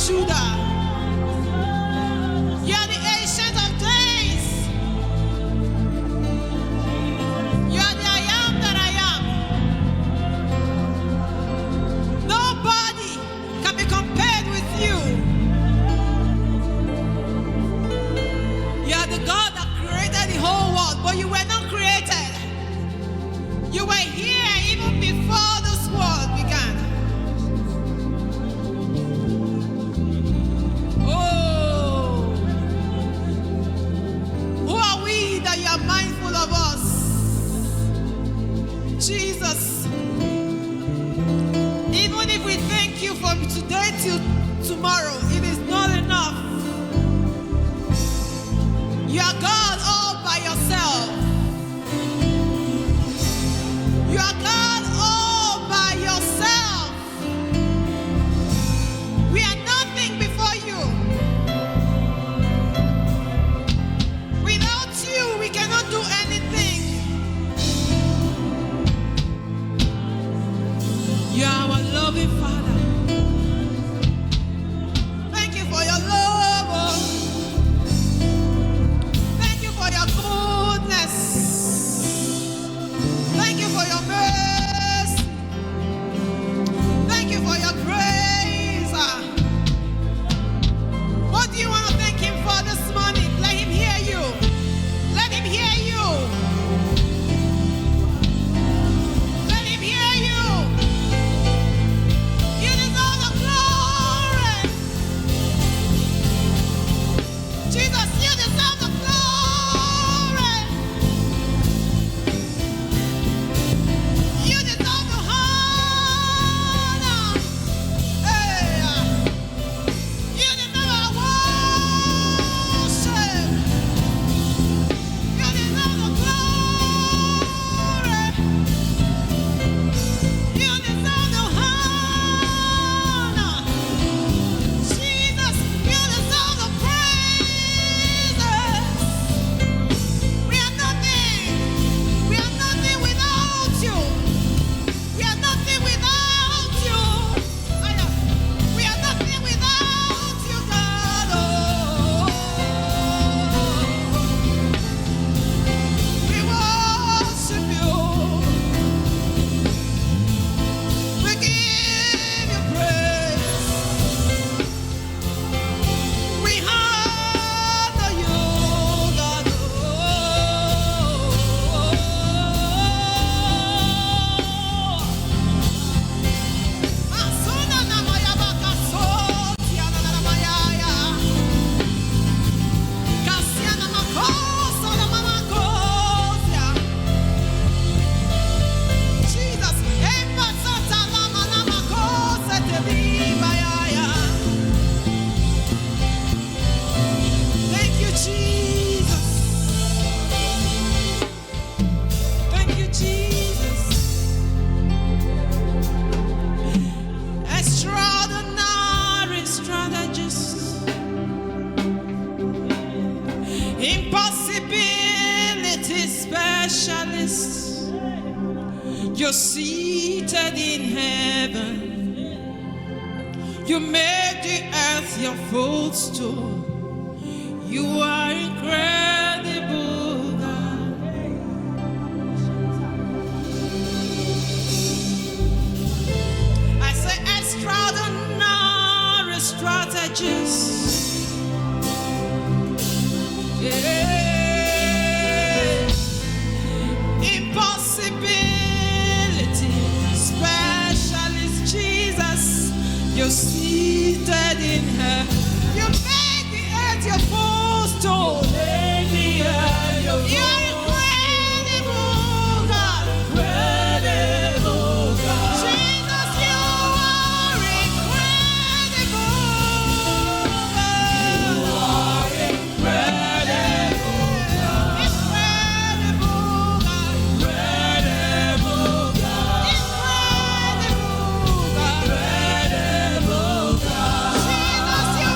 Judah. You are the Ancient of Days. You are the I am that I am. Nobody can be compared with you. You are the God that created the whole world, but you were not created. You were here even before this world began. Oh, who are we that you are mindful of us? Jesus, even if we thank you from today till tomorrow, it is not enough. You are God all by yourself. You are God all by yourself. We are nothing before you. Without you, we cannot do anything. You are our loving Father. Thank you for your love. Oh. Thank you for your goodness. Thank you for your mercy. Thank you for your grace. What do you want to thank him for this morning? Let him hear you. Let him hear you. Let him hear you. You deserve the glory. Jesus, you deserve the glory. You deserve the honor. Hey, you deserve our worship. You deserve the glory. You deserve the honor. Jesus, you deserve the praises. We are nothing. We are nothing without you. We are nothing without you. We are nothing without you, God. Oh, we worship you. We give you praise. We honor you, God. Asuna na mayabaka soti ana na mayaya. Kasiana makosa na mamakosia. Jesus, empatata lama na makosa te mayaya. Thank you, Jesus. Thank you, Jesus. Extraordinary strategist. Impossibility specialist. You're seated in heaven. You made the earth your footstool. You are incredible, God. I say extraordinary strategist. Yeah. Impossibility specialist, Jesus. You're seated in her. You made the earth your footstool. You're incredible, God. Jesus, you are incredible, God. Incredible, God. Incredible, God. Jesus, you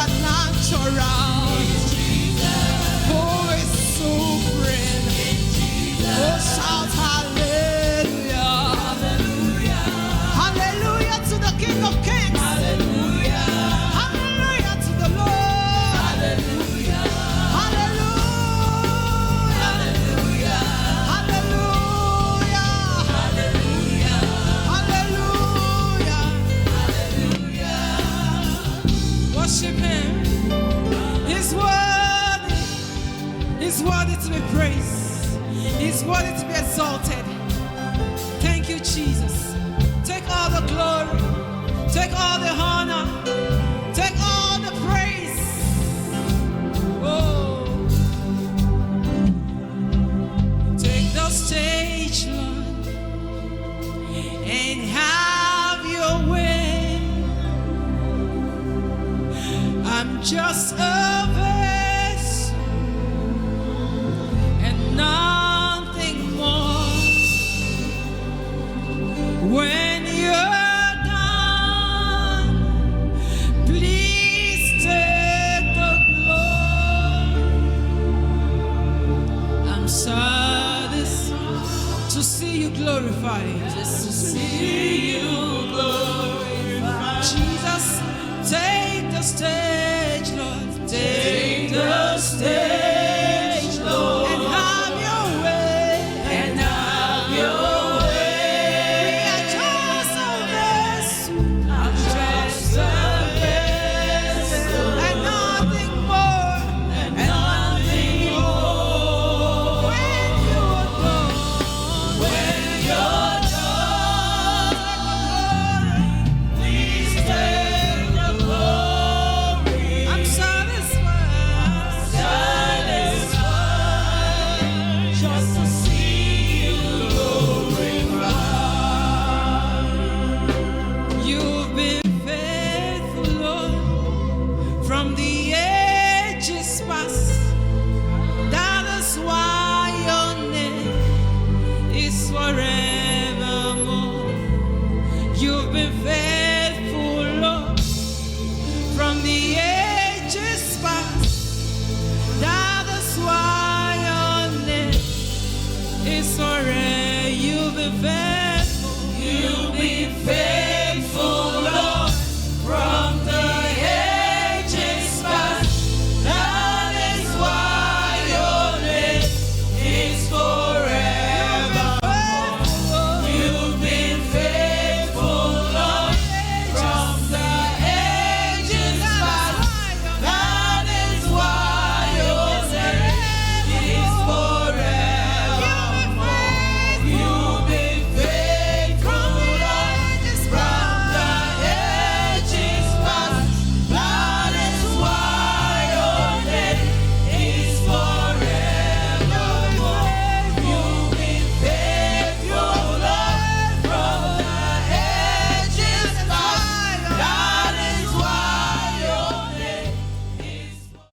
supernatural. Who is supreme? Oh, shout hallelujah. Hallelujah to the King of Kings. Hallelujah to the Lord. Hallelujah. Hallelujah. Worship him. He's worthy. He's worthy to be praised. He's worthy to be exalted. Thank you, Jesus. Take all the glory. Take all the honor. Take all the praise. Oh. Take the stage, Lord, and have your way. I'm just a vessel and nothing more. When you're done, please take the glory. I'm satisfied to see you glorified. Just to see you glorified. Jesus, take the stage, Lord. Take the stage, Lord. And have your way. And have your way. We are just a vessel. I'm just a vessel. And nothing more. And nothing more. When you're done. When you're done. Please take the glory. I'm satisfied. Satisfied. Just to see you glorified. You've been faithful, Lord, from the